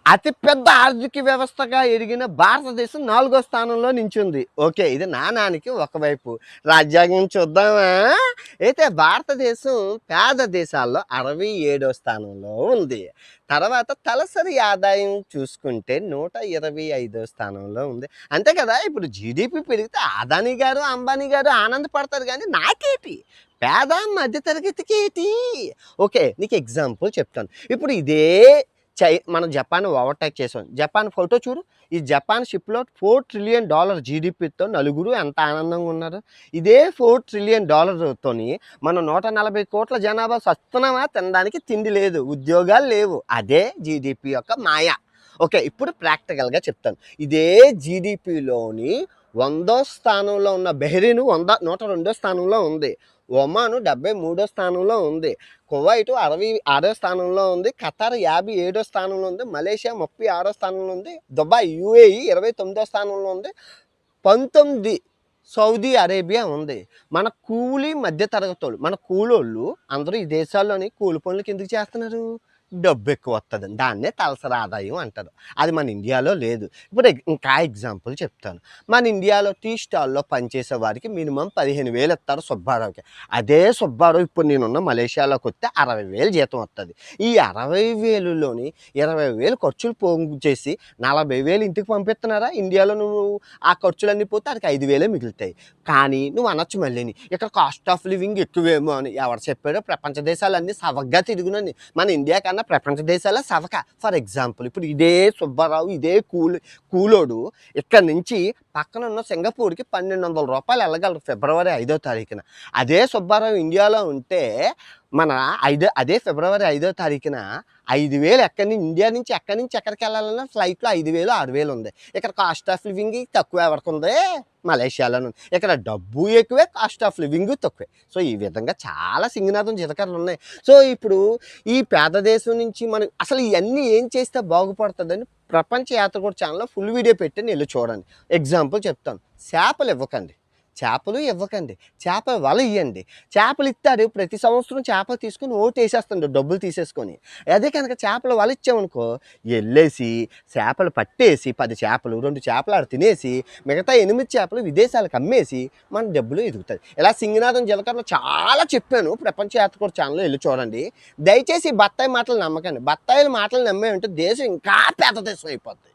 అతిపెద్ద ఆర్థిక వ్యవస్థగా ఎదిగిన భారతదేశం 4వ స్థానంలో నించుంది. ఓకే. ఇది నాణానికి ఒకవైపు. రాజ్యాంగం చూద్దామా? అయితే భారతదేశం పేద దేశాల్లో 67వ స్థానంలో ఉంది. తర్వాత తలసరి ఆదాయం చూసుకుంటే 125వ స్థానంలో ఉంది. అంతే కదా! ఇప్పుడు జీడీపీ పెరిగితే అదానీ గారు, అంబానీ గారు ఆనందపడతారు గానీ నాకేటి? పేద మధ్య తరగతికేటి? ఓకే. నీకు ఎగ్జాంపుల్ చెప్తాను. ఇప్పుడు ఇదే మనం జపాన్ ఓవర్‌టేక్ చేసాం. జపాన్ ఫోటో చూడు. ఈ జపాన్ షిప్‌లో $4 ట్రిలియన్ జీడీపీతో నలుగురు ఎంత ఆనందంగా ఉన్నారు. ఇదే $4 ట్రిలియన్ తోని మనం 140 కోట్ల జనాభా సస్తున్నామా? తినడానికి తిండి లేదు. ఉద్యోగాలు లేవు. అదే జీడీపీ యొక్క మాయ. ఓకే. ఇప్పుడు ప్రాక్టికల్‌గా చెప్తాను. ఇదే జీడీపీలోని 100వ స్థానంలో ఉన్న బెహ్రెయిన్ 102వ స్థానంలో ఉంది. ఒమాను 73వ స్థానంలో ఉంది. కువైట్ 66వ స్థానంలో ఉంది. ఖతార్ 57వ స్థానంలో ఉంది. మలేషియా 36వ స్థానంలో ఉంది. దుబాయ్ యూఏఈ 29వ స్థానంలో ఉంది. 19 సౌదీ అరేబియా ఉంది. మన కూలి మధ్య తరగతోళ్ళు, మన కూలోళ్ళు అందరూ ఈ దేశాల్లోని కూలి పనులకి ఎందుకు చేస్తున్నారు? డబ్బు ఎక్కువ వస్తుందని. దాన్నే తలసరి ఆదాయం అంటారు. అది మన ఇండియాలో లేదు. ఇప్పుడు ఇంకా ఎగ్జాంపుల్ చెప్తాను. మన ఇండియాలో టీ స్టాల్లో పనిచేసే వారికి మినిమం 15,000 ఇస్తారు సుబ్బారావుకి. అదే సుబ్బారావు ఇప్పుడు నేనున్న మలేషియాలోకి వస్తే 60,000 జీతం వస్తుంది. ఈ 60,000లోని 20,000 ఖర్చులు పోగు చేసి 40,000 ఇంటికి పంపిస్తున్నారా? ఇండియాలో నువ్వు ఆ ఖర్చులన్నీ పోతే అదికి 5,000 మిగులుతాయి. కానీ నువ్వు అనొచ్చు మళ్ళీని ఇక్కడ కాస్ట్ ఆఫ్ లివింగ్ ఎక్కువేమో అని. ఎవరు చెప్పారో? ప్రపంచ దేశాలన్నీ సవగ్గా తిరుగునని. మన ఇండియా కన్నా ప్రపంచ దేశాల సవక. ఫర్ ఎగ్జాంపుల్ ఇప్పుడు ఇదే సుబ్బారావు, ఇదే కూలోడు ఇక్కడి నుంచి పక్కన ఉన్న సింగపూర్కి $1,200 వెళ్ళగలరు ఫిబ్రవరి 5వ తారీఖున. అదే సుబ్బారావు ఇండియాలో ఉంటే అదే ఫిబ్రవరి 5వ తారీఖున 5,000 ఇండియా నుంచి ఎక్కడికి వెళ్ళాలన్నా ఫ్లైట్లో 5,000, 6,000 ఉంది. ఇక్కడ కాస్ట్ ఆఫ్ లివింగ్ తక్కువ ఎవరికి ఉంది? మలేషియాలోను. ఇక్కడ డబ్బు ఎక్కువే, కాస్ట్ ఆఫ్ లివింగ్ తక్కువే. సో ఈ విధంగా చాలా సింగనాథం చిలకలు ఉన్నాయి. సో ఇప్పుడు ఈ పేద దేశం నుంచి మనం అసలు ఇవన్నీ ఏం చేస్తే బాగుపడుతుందని ప్రపంచ యాత్రికుడు ఛానల్లో ఫుల్ వీడియో పెట్టి వెళ్ళి చూడండి. ఎగ్జాంపుల్ చెప్తాను. చేపలు ఇవ్వకండి. చేపల వల ఇవ్వండి. చేపలు ఇస్తాడు. ప్రతి సంవత్సరం చేపలు తీసుకొని ఓటు వేసేస్తాడు డబ్బులు తీసేసుకొని. అదే కనుక చేపల వల ఇచ్చామనుకో వెళ్ళేసి చేపలు పట్టేసి 10 చేపలు 2 చేపలు ఆడ తినేసి మిగతా 8 చేపలు విదేశాలకు అమ్మేసి మన డబ్బులు ఎదుగుతుంది. ఇలా సింగనాథం జీలకర్రలో చాలా చెప్పాను. ప్రపంచ యాత్రికుడు ఛానల్లో వెళ్ళి చూడండి. దయచేసి బత్తాయి మాటలు నమ్మకండి. బత్తాయిల మాటలు నమ్మే ఉంటే దేశం ఇంకా పెద్ద దేశం అయిపోద్ది.